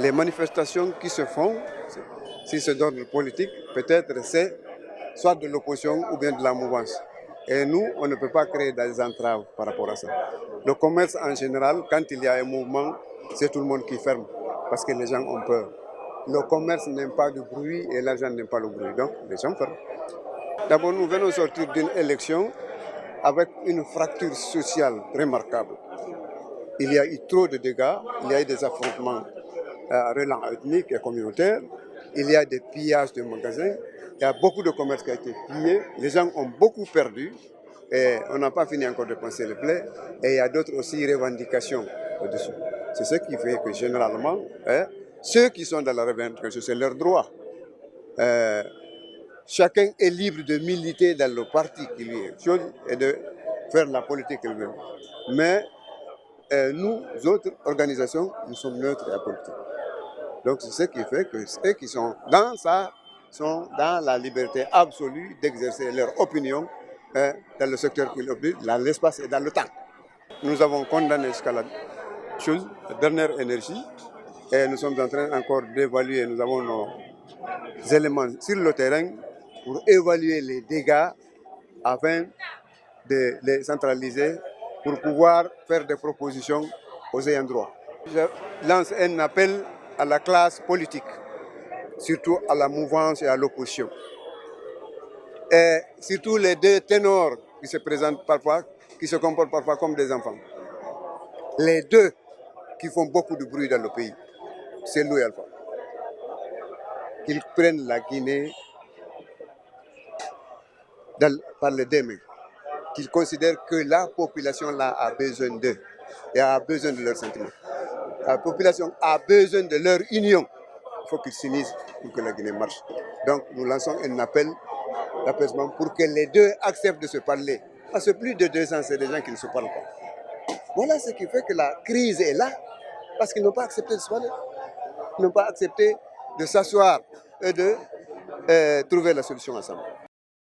Les manifestations qui se font, si c'est d'ordre politique, peut-être c'est soit de l'opposition ou bien de la mouvance. Et nous, on ne peut pas créer des entraves par rapport à ça. Le commerce en général, quand il y a un mouvement, c'est tout le monde qui ferme parce que les gens ont peur. Le commerce n'aime pas de bruit et l'argent n'aime pas le bruit, donc les gens ferment. D'abord, nous venons sortir d'une élection avec une fracture sociale remarquable. Il y a eu trop de dégâts, il y a eu des affrontements relents ethniques et communautaires, il y a des pillages de magasins, il y a beaucoup de commerces qui ont été pillés, les gens ont beaucoup perdu et on n'a pas fini encore de penser le blé et il y a d'autres aussi revendications au-dessus. C'est ce qui fait que généralement, ceux qui sont dans la revendication, c'est leur droit. Chacun est libre de militer dans le parti qui lui est chose et de faire la politique qu'il veut. Mais nous, autres organisations, nous sommes neutres et apolitiques. Donc c'est ce qui fait que ceux qui sont dans ça sont dans la liberté absolue d'exercer leur opinion dans le secteur qu'ils obligent, dans l'espace et dans le temps. Nous avons condamné jusqu'à la chose, la dernière énergie, et nous sommes en train encore d'évaluer, nous avons nos éléments sur le terrain pour évaluer les dégâts afin de les centraliser pour pouvoir faire des propositions aux ayants droit. Je lance un appel à la classe politique, surtout à la mouvance et à l'opposition. Et surtout les deux ténors qui se présentent parfois, qui se comportent parfois comme des enfants. Les deux qui font beaucoup de bruit dans le pays, c'est Lou et Alpha. Qu'ils prennent la Guinée par les deux mains. Qu'ils considèrent que la population là a besoin d'eux et a besoin de leurs sentiments. La population a besoin de leur union. Il faut qu'ils s'unissent pour que la Guinée marche. Donc nous lançons un appel d'apaisement pour que les deux acceptent de se parler. Parce que plus de 200, c'est des gens qui ne se parlent pas. Voilà ce qui fait que la crise est là, parce qu'ils n'ont pas accepté de se parler. Ils n'ont pas accepté de s'asseoir et de trouver la solution ensemble.